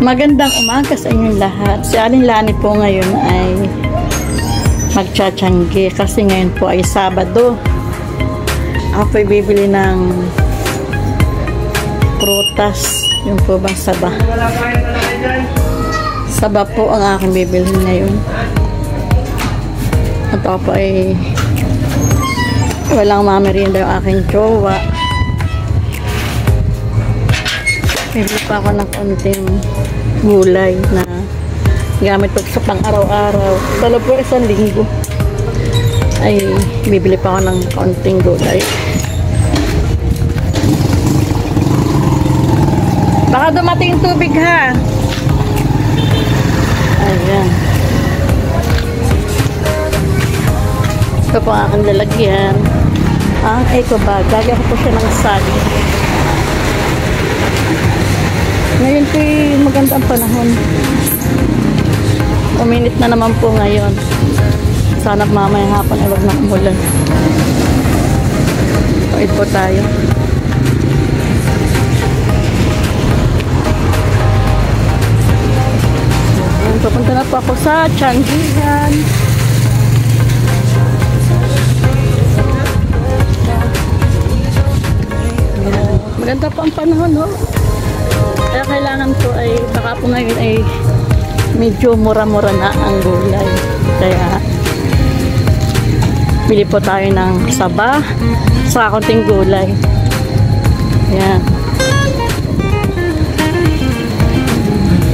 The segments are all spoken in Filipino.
Magandang umaga sa inyong lahat. Si Aling Lani po ngayon ay magtsatsyangge kasi ngayon po ay Sabado. Ako po ay bibili ng prutas. Yung po bang saba? Saba po ang aking bibili ngayon. At ako po ay walang mamerienda yung aking jowa. Bibili pa ako ng konting gulay na gamit ko sa pang-araw-araw. Dalo po isang linggo ay bibili pa ako ng konting gulay. Baka dumating tubig ha. Ayan. Ito po ang aking lalagyan. Ang eco bag. Lagyan ko po siya ng sali. Ngayon po maganda ang panahon. Uminit na naman po ngayon. Sana mamayang hapon ay wag na umulan. Wait po tayo. Papunta na po ako sa Tianggihan. Maganda po ang panahon, no? Kaya kailangan ko ay baka po ngayon ay medyo mura-mura na ang gulay. Kaya bili po tayo ng saba sa konting gulay. Yan.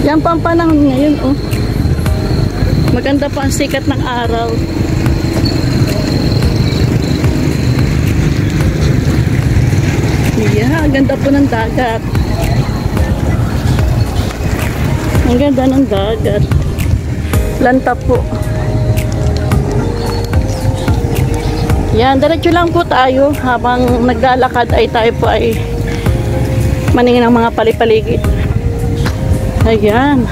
Yan pa ang panahon ngayon, oh. Maganda po ang sikat ng araw. Yeah, ang ganda po ng dagat. Ang ganda ng dagat. Lanta po. Yan, diretso lang po tayo. Habang naglalakad ay tayo po ay maningin ng mga palipaligid. Ayan.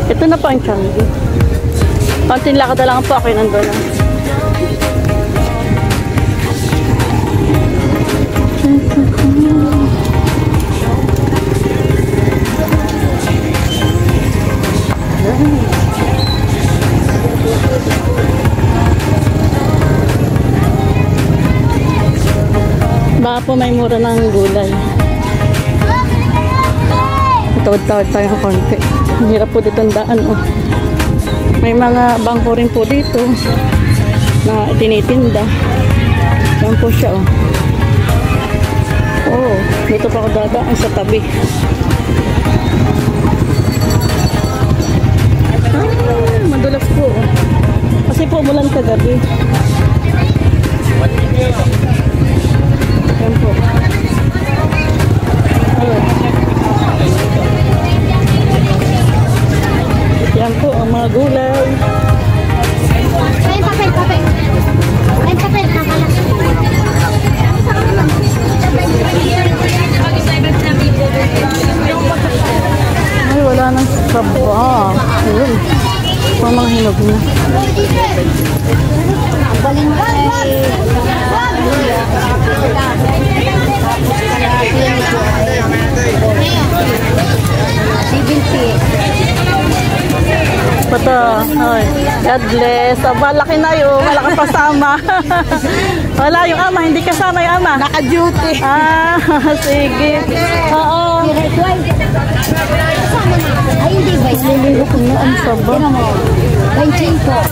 Ito na po ang Tiangge. Konting lakad na lang po ako nandun. Baka po may mura ng gulay. Tawad-tawad tayo ng konti. Ang hirap po dito ang daan, oh. May mga bangko rin po dito na tinitinda. Yan po siya, oh. Oh, dito pa ako dadaan sa tabi. Madulas po, oh. Kasi po umulan kagabi. Yan po. Yan po ang mga gulay. Ay, papel. Ay, papel. Ay, wala nang saba. Ayun. Ang mga hinog na. Pato, God bless. Aba, laki na yun. Wala kang pasama. Wala yung ama. Hindi kasama yung ama. Naka-duty. Ah, sige. Oo. Ay, hindi ba? Nililok na ang saba. 25. 25.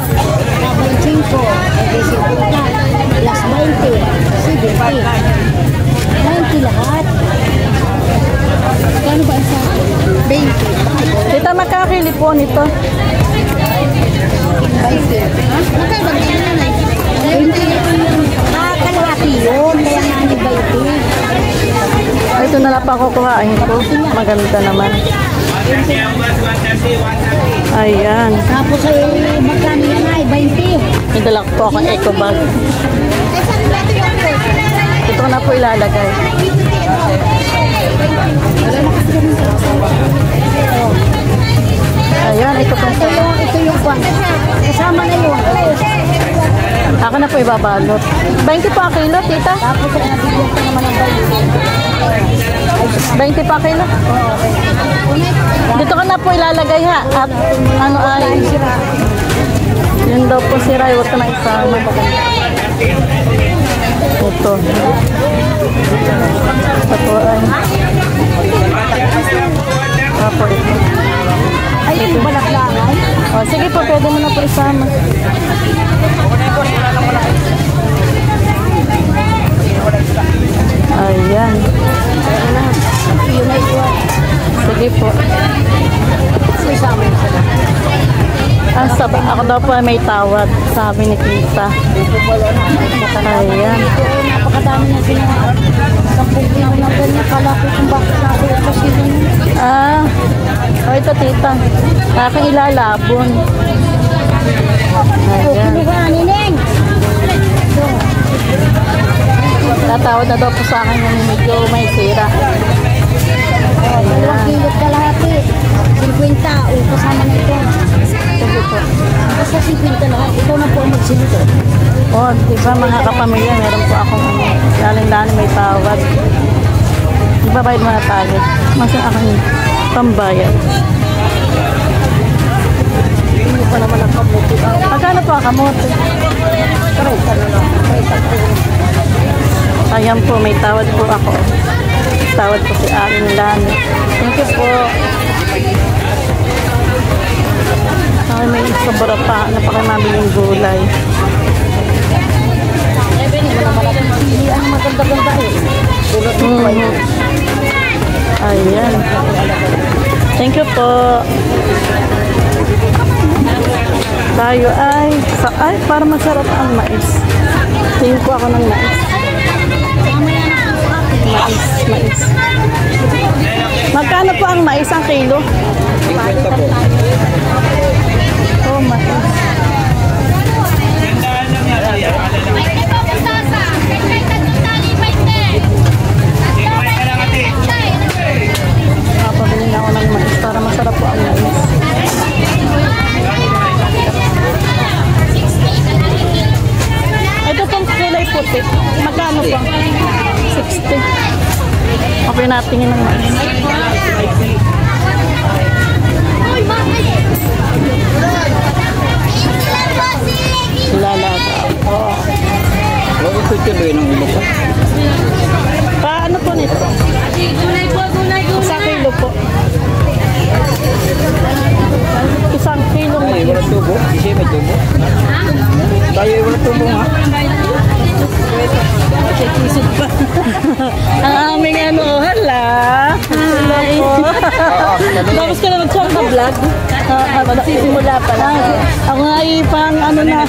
Plus 20. 70. 90 lahat. Kano ba ang sa 20? Tita, makakili po nito. 20. Ha? Magkabag na na. 20. Kalahati yun. Kaya nga ni 20. Ito na lang pa kukuhain ko. Maganda naman. Ayan. Tapos ay magkano yan ay 20. Idala ko po akong eco bag. Ito na po ilalagay. Ayan, ito po. Ito yung kwan. Kasama na yun. Ako na po ibabalot. 20 po ang kilo, tita. Tapos ay nabigyan ko naman ng 20. 20 pa kilo? Dito ka na po ilalagay ha. At ano ay... Yun daw po si Ray. Huwag ka na isama. Ito. Ito po ay... Apo ito. Ay, yung balaklangan. O, sige po, pwede mo na po isama. Ayan. Yun ay yun. Sige po. Isama yun sila. Ako daw po ay may tawad. Sabi ni Tita. Ayan. Napakadami na ginawa. 10 kilo na ganyan. Kala ko kung bakit natin ito sila. Ito Tita. Aking ilalabon. Ayan. Kinuha, Nineng. Tatawad na daw po sa akin yung medyo may sira. 2 kilo kalahati. 50. Kasama na ito. Sige po. Basta 50 lahat. Ikaw na po ang magsilito. Diba mga kapamilya, meron po akong lalim-lalim may tawad. Ibabayad muna tayo. Mas ang aking pambayad. Hindi pa naman ang kamuti. Magkano po ang kamote? 30 na lang. 30. Ayan po, may tawad po ako. Tawad po si Aling Lani. Thank you po. Ay, may sobra pa. Napakamabiling gulay. Ang maganda-ganda eh. Tulad ng Ayan. Thank you po. Tayo ay para masarap ang mais. Tingin ko ako ng mais. Mais. Magkano po ang mais ang kilo? 50 po. Oh, mais. Pabili na ako ng mais para masarap po ang mais. Ito pong kulay puti. Magkano po? 60. Okay, natingin ng mais. Lalaga. Oo. Huwag ito tuloy ng ulo ko. Paano po nito? Sa kilo po. Isang kilo Ay, mais. wala tubo. Kasi may tubo. Tayo ay wala tubo nga. Ang aming hala. Hi. Tapos ka na nag-check na vlog? Simula pa lang. Ako nga pang na.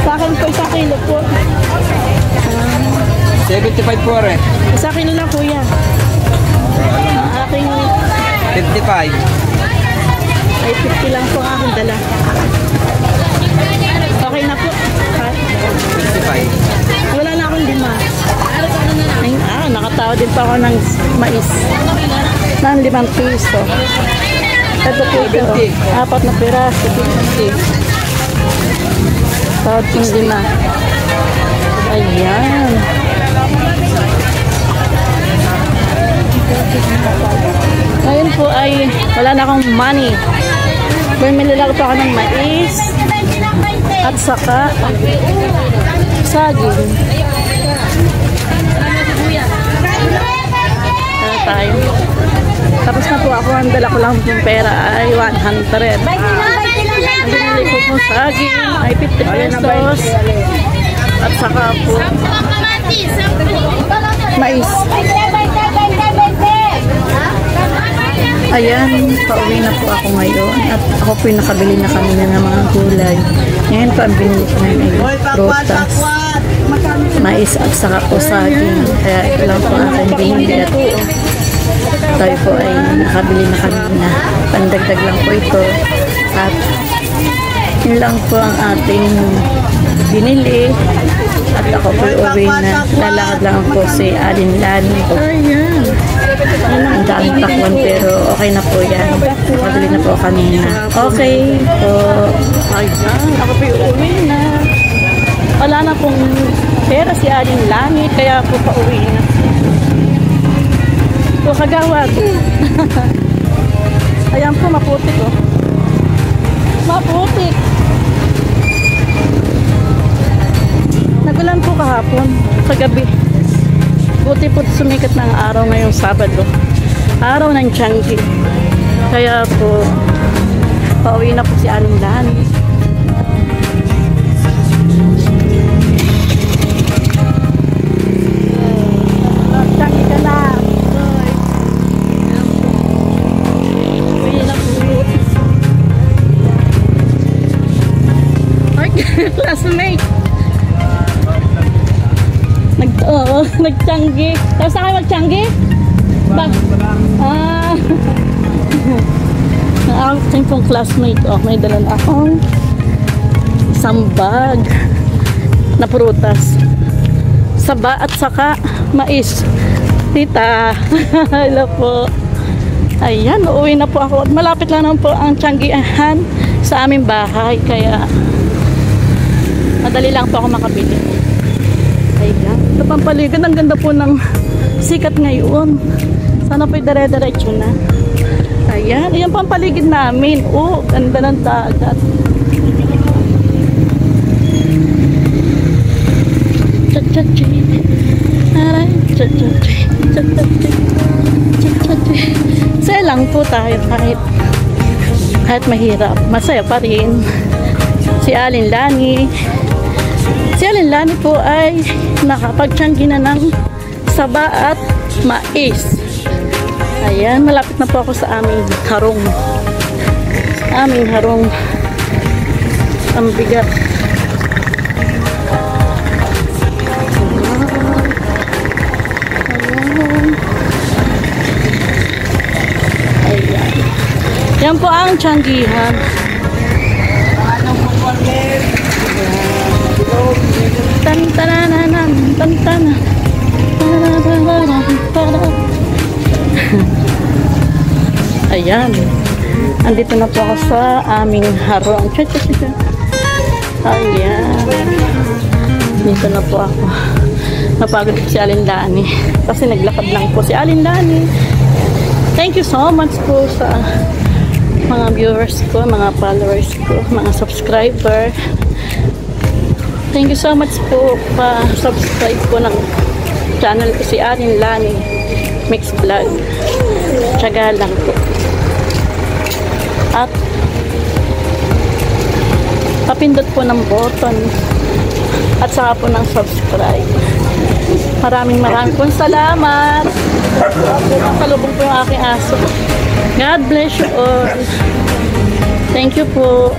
Sa akin po isang kilo po. 75 po rin. Isang kilo lang kuya. Ang aking 55. ay 50 lang po ang aking dala. Okay na po. 55. Wala na akong 5. Ay, nakatawa din pa ako ng mais. Ng 5 piso. Ito po ito. 4 na piraso. 50. Tawad kong 5. Ayan. Ngayon po ay wala na akong money. Bumili lang po ako ng mais at saka saging. Ano tayo? Tapos na po ako. Ang dala ko lang yung pera ay 100. Ang binili ko po saging ay 50 pesos. At saka po mais. Ayan, pauwi na po ako ngayon at ako po yung nakabili na kanina ng mga gulay. Ngayon po ang binili ko ngayon ay prutas, mais at saka po saging. Kaya ito lang po ang aking binili at tayo po ay nakabili na kanina. Pandagdag lang po ito at yun lang po ang ating binili at ako po uwi na. Lalakad lang po si Aling Lani. Ayan. Ang daming pakwan pero okay na po yan. Nakabili na po kanina. Okay po. Ayan. Ako po uwi na. Wala na pong pera si Aling Lani kaya po pauwi na. po, kagawad. Ayan po, maputik oh. Maputik. Nagulan po kahapon, sa gabi. Buti po sumikat ng araw ngayong Sabado. Araw ng Tiangge. Kaya po, pauwi na po si Aling Lani. Tiangge ka na. Uwi na po. Classmate. Nag-Tiangge. Tapos na kayo mag-Tiangge? Ba? Ah. Ang aking pong classmate. Oh, may dalan akong isang bag na prutas. Saba at saka mais. Tita. Hello po. Ayan, uuwi na po ako. Malapit lang naman po ang Tianggehan sa aming bahay. Kaya madali lang po ako makabili. Ayan. Ito pampaligid. Ang ganda po ng sikat ngayon. Sana po'y dire-diretso na. Ayan. Ayan pampaligid namin. Oh, ganda ng dagat. Cha-cha-chi. Aray. Cha-cha-chi. Cha-cha-chi. Cha-cha-chi. Saya lang po tayo kahit mahirap. Masaya pa rin. Si Aling Lani. Si Aling Lani po ay nakapag-Tiangge na ng saba at mais. Ayan, malapit na po ako sa aming harong. Aming harong. Ang bigat. Ayan. Yan po ang Tianggehan. Tan-tanananan, tan-tanan. Ayan. Andito na po ako sa aming harong. Ayan. Dito na po ako. Napagod po si Aling Lani. Kasi naglakad lang po si Aling Lani. Thank you so much po sa mga viewers ko, mga followers ko, mga subscriber. Thank you so much po pa-subscribe po ng channel ko si Aling Lani Mix Vlog. Tiyaga lang po. At papindot po ng button at saka po ng subscribe. Maraming pong salamat. Nakalubog po yung aking aso. God bless you all. Thank you po.